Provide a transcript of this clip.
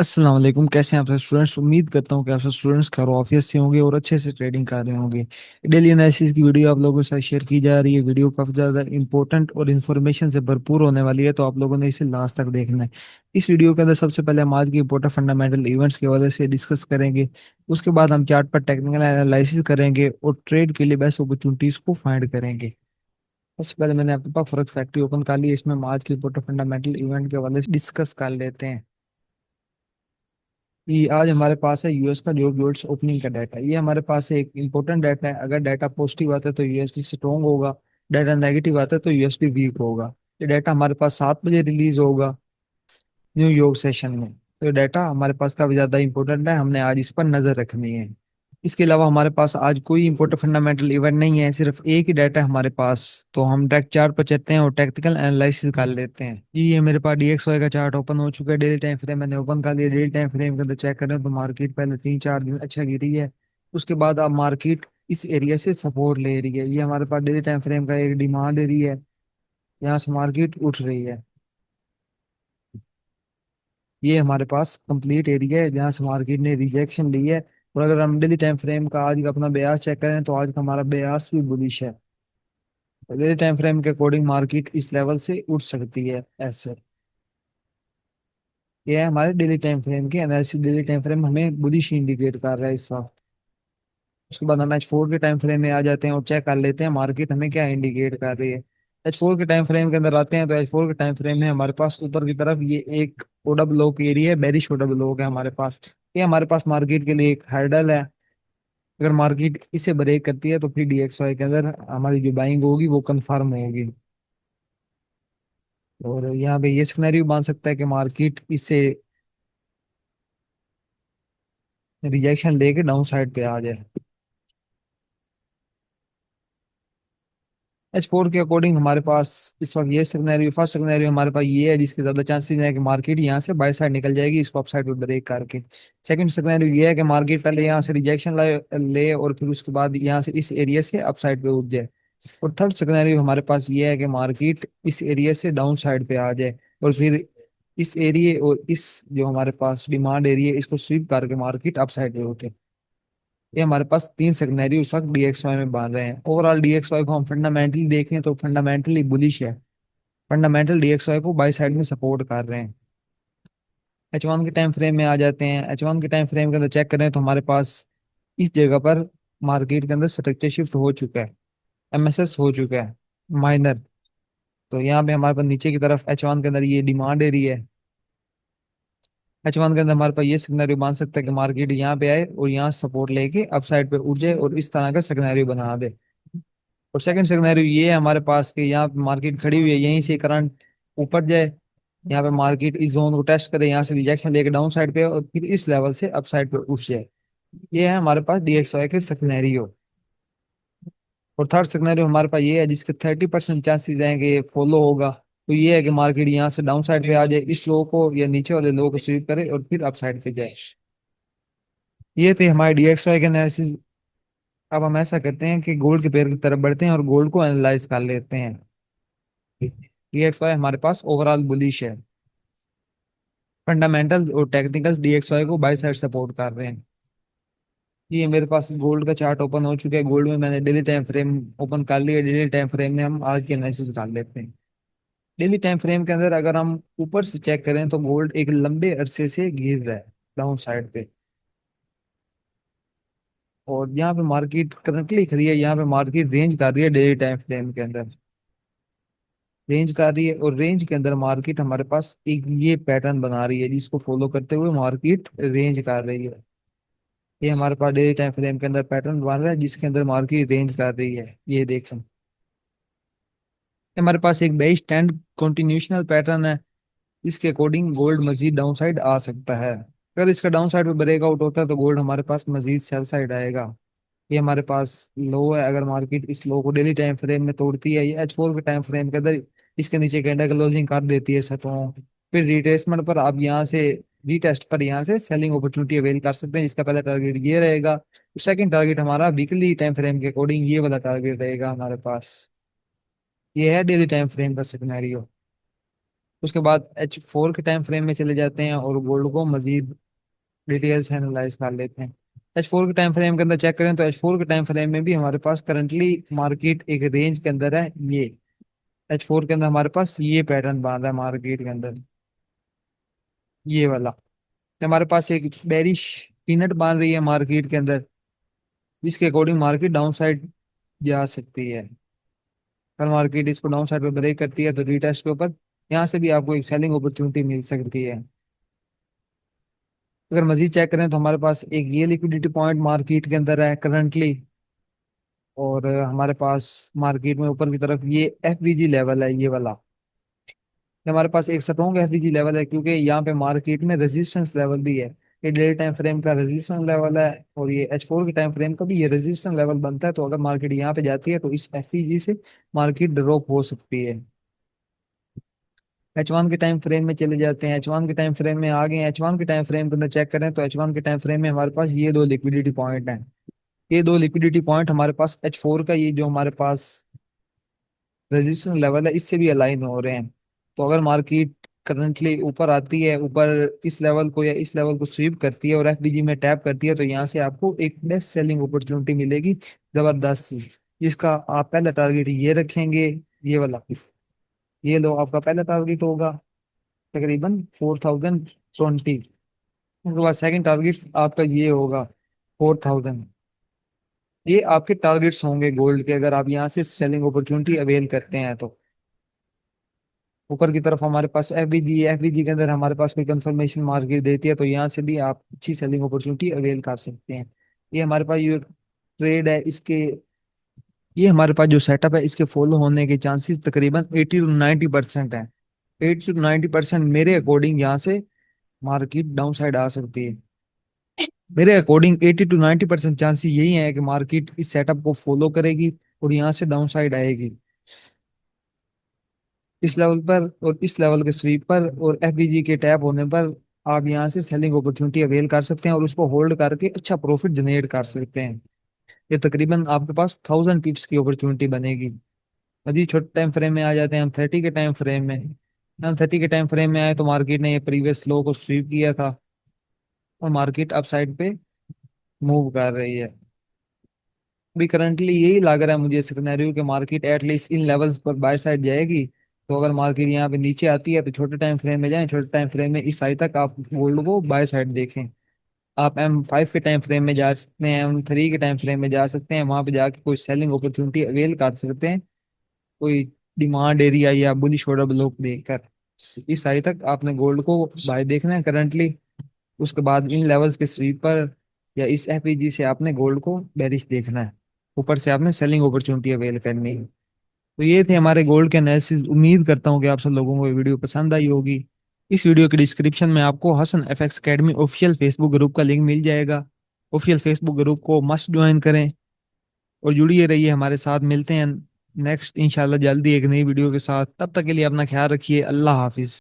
अस्सलाम वालेकुम। कैसे हैं आप सब स्टूडेंट्स? उम्मीद करता हूँ कि आप सब स्टूडेंट्स खैर ऑफिस से होंगे और अच्छे से ट्रेडिंग कर रहे होंगे। डेली एनालिसिस की वीडियो आप लोगों के साथ शेयर की जा रही है। वीडियो काफ़ी ज़्यादा इंपॉर्टेंट और इन्फॉर्मेशन से भरपूर होने वाली है, तो आप लोगों ने इसे लास्ट तक देखना है। इस वीडियो के अंदर सबसे पहले हम आज की इंपॉर्टेंट फंडामेंटल इवेंट्स के वजह से डिस्कस करेंगे। उसके बाद हम चार्ट पर टेक्निकल एनालिसिस करेंगे और ट्रेड के लिए बेस्ट अपॉर्चुनिटीज़ को फाइंड करेंगे। सबसे पहले मैंने आपके पास फॉरेक्स फैक्ट्री ओपन कर ली। इसमें हम आज की इंपॉर्टेंट फंडामेंटल इवेंट के हवाले से डिस्कस कर लेते हैं। ये आज हमारे पास है यूएस का जो गोल्ड्स ओपनिंग का डाटा। ये हमारे पास एक इंपॉर्टेंट डाटा है। अगर डाटा पॉजिटिव आता है तो यूएसडी स्ट्रॉन्ग होगा, डाटा नेगेटिव आता है तो यूएसडी वीक होगा। ये डाटा हमारे पास 7 बजे रिलीज होगा न्यूयॉर्क सेशन में। तो ये डाटा हमारे पास काफी ज्यादा इंपॉर्टेंट है, हमने आज इस पर नजर रखनी है। इसके अलावा हमारे पास आज कोई इंपॉर्टेंट फंडामेंटल इवेंट नहीं है, सिर्फ एक ही डाटा है हमारे पास। तो हम डायरेक्ट चार्ट पर चलते हैं और टेक्निकल एनालिसिस कर लेते हैं। जी, ये मेरे पास डीएक्सवाई का चार्ट ओपन हो चुका है। डेली टाइम फ्रेम मैंने ओपन कर लिया। डेली टाइम फ्रेम के अंदर चेक करें तो मार्केट पहले 3-4 दिन अच्छा गिरी है। उसके बाद अब मार्केट इस एरिया से सपोर्ट ले रही है। ये हमारे पास डेली टाइम फ्रेम का एक डिमांड एरिया है, यहाँ से मार्केट उठ रही है। ये हमारे पास कंप्लीट एरिया है जहाँ से मार्केट ने रिजेक्शन ली है। और अगर हम डेली टाइम फ्रेम का आज का अपना ब्याज चेक करें तो आज का हमारा ब्याज भी बुलिश है। डेली टाइम फ्रेम के अकॉर्डिंग मार्केट इस लेवल से उठ सकती है ऐसे। ये है हमारे डेली टाइम फ्रेम के एनालिसिस। डेली टाइम फ्रेम हमें बुलिश इंडिकेट कर रहा है इस वक्त। उसके बाद हम H4 के टाइम फ्रेम में आ जाते हैं और चेक कर लेते हैं मार्केट हमें क्या इंडिकेट कर रही है। H4 के टाइम फ्रेम के अंदर आते हैं तो H4 के टाइम फ्रेम में हमारे पास ऊपर की तरफ ये एक ओडा ब्लॉक एरिया है, बेरिश ओडा ब्लॉक है हमारे पास। ये हमारे पास मार्केट के लिए एक हर्डल है। अगर मार्केट इसे ब्रेक करती है तो फिर डीएक्सवाई के अंदर हमारी जो बाइंग होगी वो कंफर्म होगी। और यहाँ पे ये सिनेरियो बन सकता है कि मार्केट इससे रिजेक्शन लेके डाउन साइड पे आ जाए। H4 के अकॉर्डिंग हमारे पास इस वक्त ये सिनेरियो, फर्स्ट सिनेरियो हमारे पास ये है जिसके ज्यादा चांसेस है कि मार्केट यहाँ से बाय साइड निकल जाएगी इसको अप साइड पे ब्रेक करके। सेकंड सिनेरियो ये है कि मार्केट पहले यहाँ से रिजेक्शन ले और फिर उसके बाद यहाँ से इस एरिया से अप साइड पे उठ जाए। और थर्ड सिनेरियो हमारे पास ये है कि मार्केट इस एरिया से डाउन साइड पे आ जाए और फिर इस एरिया और इस जो हमारे पास डिमांड एरिया इसको स्वीप करके मार्केट अप साइड पे उठे। ये हमारे पास तीन सिनेरियो इस वक्त डीएक्सवाई में बन रहे हैं। ओवरऑल डीएक्सवाई को हम फंडामेंटली देखें तो फंडामेंटली बुलिश है। फंडामेंटल डीएक्सवाई को बाई साइड में सपोर्ट कर रहे हैं। H1 के टाइम फ्रेम में आ जाते हैं। H1 के टाइम फ्रेम के अंदर चेक करें तो हमारे पास इस जगह पर मार्केट के अंदर स्ट्रक्चर शिफ्ट हो चुका है, एमएसएस हो चुका है माइनर। तो यहाँ पे हमारे पास नीचे की तरफ H1 के अंदर ये डिमांड एरिया है। H1 के अंदर हमारे पास ये सिग्नल बन सकता है कि मार्केट यहाँ पे आए और यहाँ सपोर्ट लेके अप साइड पे उठ जाए और इस तरह का सिग्नल बना दे। और सेकंड सिनेरियो ये है हमारे पास कि यहाँ पे मार्केट खड़ी हुई है, यहीं से करंट ऊपर जाए, यहाँ पे मार्केट इस जोन को टेस्ट करे, यहाँ से रिजेक्शन लेके डाउन साइड पे और फिर इस लेवल से अप साइड पे उठ जाए। ये है हमारे पास डीएक्सवाई के सिनेरियो। और थर्ड सिनेरियो हमारे पास ये है जिसके 30% चांसेस हैं कि ये फॉलो होगा। तो ये है कि मार्केट यहाँ से डाउन साइड पे आ जाए, इस लो को या नीचे वाले लो को स्वीप करे और फिर अप साइड पे जाए। ये थे हमारे डीएक्सवाई के एनालिसिस। अब हम ऐसा करते हैं कि गोल्ड के पेयर की तरफ बढ़ते हैं और गोल्ड को एनालाइज कर लेते हैं। डीएक्सवाई हमारे पास ओवरऑल बुलिश है। फंडामेंटल और टेक्निकल डीएक्सवाई को बाई साइड सपोर्ट कर रहे हैं। ये मेरे पास गोल्ड का चार्ट ओपन हो चुका है। गोल्ड में मैंने डेली टाइम फ्रेम ओपन कर लिया। डेली टाइम फ्रेम में हम आज के एनालिसिस कर लेते हैं। डेली टाइम फ्रेम के अंदर अगर हम ऊपर से चेक करें तो गोल्ड एक लंबे अरसे से गिर रहा है डाउन साइड पे। और यहाँ पे मार्केट करंटली खड़ी है, यहाँ पे मार्केट रेंज कर रही है डेली टाइम फ्रेम के अंदर। रेंज कर रही है और रेंज के अंदर मार्केट हमारे पास एक ये पैटर्न बना रही है जिसको फॉलो करते हुए मार्केट रेंज कर रही है। ये हमारे पास डेली टाइम फ्रेम के अंदर पैटर्न बन रहा है जिसके अंदर मार्केट रेंज कर रही है। ये देखें, हमारे पास एक बेस स्टैंड कंटिन्यूशनल पैटर्न है। इसके अकॉर्डिंग गोल्ड मजीद डाउन साइड आ सकता है। अगर इसका डाउन साइड पे ब्रेकआउट होता है तो गोल्ड हमारे पास मजीद सेल साइड आएगा। ये हमारे पास लो है। अगर मार्केट इस लो को डेली टाइम फ्रेम में तोड़ती है, ये H4 के टाइम फ्रेम के अंदर इसके नीचे कैंडल क्लोजिंग कर देती है सटों, फिर रिट्रेसमेंट पर आप यहाँ से रीटेस्ट पर यहाँ से सेलिंग अपॉर्चुनिटी अवेल कर सकते हैं। इसका पहला टारगेट ये रहेगा। सेकंड टारगेट हमारा वीकली टाइम फ्रेम के अकॉर्डिंग ये वाला टारगेट रहेगा हमारे पास। ये है डेली टाइम फ्रेम का सिनेरियो। उसके बाद H4 के टाइम फ्रेम में चले जाते हैं और गोल्ड को मजीद डिटेल से एनालाइज कर लेते हैं। H4 के टाइम फ्रेम के अंदर चेक करें तो H4 के टाइम फ्रेम में भी हमारे पास करंटली मार्केट एक रेंज के अंदर है। ये H4 के अंदर हमारे पास ये पैटर्न बन रहा है मार्केट के अंदर, ये वाला। हमारे पास एक बेरिश पीनट बन रही है मार्केट के अंदर, जिसके अकॉर्डिंग मार्केट डाउन साइड जा सकती है। अगर मार्केट इसको डाउन साइड पे ब्रेक करती है तो रीटेस्ट के ऊपर यहाँ से भी आपको एक सेलिंग अपॉर्चुनिटी मिल सकती है। अगर मजीद चेक करें तो हमारे पास एक ये लिक्विडिटी पॉइंट मार्केट के अंदर है करंटली, और हमारे पास मार्केट में ऊपर की तरफ ये एफवीजी लेवल है, ये वाला। ये हमारे पास एक स्ट्रॉन्ग एफवीजी लेवल है, क्योंकि यहाँ पे मार्केट में रेजिस्टेंस लेवल भी है। ये डेली टाइम फ्रेम का रेजिस्टेंस लेवल है, और ये H4 के टाइम फ्रेम का भी ये रेजिस्टेंस लेवल बनता है। तो अगर मार्केट यहाँ पे जाती है तो इस एफवीजी से मार्केट ड्रॉप हो सकती है। H1 के टाइम फ्रेम में चले जाते हैं, H1 के टाइम फ्रेम में आ गए हैं। H1 के टाइम फ्रेम के अंदर चेक करें तो H1 के टाइम फ्रेम में हमारे पास ये दो लिक्विडिटी पॉइंट हैं। ये दो लिक्विडिटी पॉइंट हमारे पास H4 का ये जो हमारे पास रेजिस्टेंस लेवल है इससे भी अलाइन हो रहे हैं। तो अगर मार्केट करंटली ऊपर आती है, ऊपर इस लेवल को या इस लेवल को स्वीप करती है और एफबीजी में टैप करती है, तो यहाँ से आपको एक बेस्ट सेलिंग अपॉर्चुनिटी मिलेगी जबरदस्त सी। जिसका आप पहला टारगेट ये रखेंगे, ये वाला। ये लो आपका पहला टारगेट होगा तकरीबन 4020। उसके बाद सेकंड टारगेट आपका ये होगा 4000। ये आपके टारगेट्स होंगे गोल्ड के, अगर आप यहाँ से सेलिंग अपॉर्चुनिटी अवेल करते हैं तो। ऊपर की तरफ हमारे पास एफबीजी के अंदर हमारे पास कोई कंफर्मेशन मार्केट देती है तो यहाँ से भी आप अच्छी सेलिंग अपॉर्चुनिटी अवेल कर सकते हैं। ये हमारे पास ये ट्रेड है, इसके ये हमारे पास जो सेटअप है इसके फॉलो होने के चांसेस तकरीबन 80 to 90% है। 80 to 90% मेरे अकॉर्डिंग यहाँ से मार्केट डाउन साइड आ सकती है। मेरे अकॉर्डिंग 80 to 90% चांसेस यही है कि मार्केट इस सेटअप को फॉलो करेगी और यहाँ से डाउन साइड आएगी। इस लेवल पर और इस लेवल के स्वीप पर और एफबीजी के टैप होने पर आप यहाँ से सेलिंग अपॉर्चुनिटी अवेल कर सकते हैं और उसको होल्ड करके अच्छा प्रॉफिट जनरेट कर सकते हैं। ये तकरीबन आपके पास 1000 पिप्स की अपॉर्चुनिटी बनेगी। अभी छोटे टाइम फ्रेम में आ जाते हैं हम 30 के टाइम फ्रेम में। हम 30 के टाइम फ्रेम में आए तो मार्केट ने ये प्रीवियस लो को स्वीप किया था और मार्केट अप साइड पे मूव कर रही है। अभी करंटली यही लग रहा है मुझे सिनेरियो कि मार्केट एटलीस्ट इन लेवल्स पर बाय साइड जाएगी। तो अगर मार्केट यहाँ पे नीचे आती है तो छोटे टाइम फ्रेम में जाएं, छोटे टाइम फ्रेम में इस साइड तक आप गोल्ड को बाय साइड देखें। आप M5 के टाइम फ्रेम में जा सकते हैं, M3 के टाइम फ्रेम में जा सकते हैं, वहां पे जाके कोई सेलिंग अपॉर्चुनिटी अवेल कर सकते हैं, कोई डिमांड एरिया या बुलिश ऑर्डर ब्लॉक देखकर। इस साइड तक आपने गोल्ड को बाय देखना है करंटली। उसके बाद इन लेवल्स के स्वीपर या इस एफईजी से आपने गोल्ड को बेरिश देखना है, ऊपर से आपने सेलिंग अपॉर्चुनिटी अवेल करनी है। तो ये थे हमारे गोल्ड के एनालिसिस। उम्मीद करता हूँ कि आप सब लोगों को ये वीडियो पसंद आई होगी। इस वीडियो के डिस्क्रिप्शन में आपको Hasan FX academy official Facebook group का लिंक मिल जाएगा। ऑफिशियल फेसबुक ग्रुप को मस्ट ज्वाइन करें और जुड़िए रहिए हमारे साथ। मिलते हैं नेक्स्ट इंशाल्लाह जल्दी एक नई वीडियो के साथ। तब तक के लिए अपना ख्याल रखिए। अल्लाह हाफिज।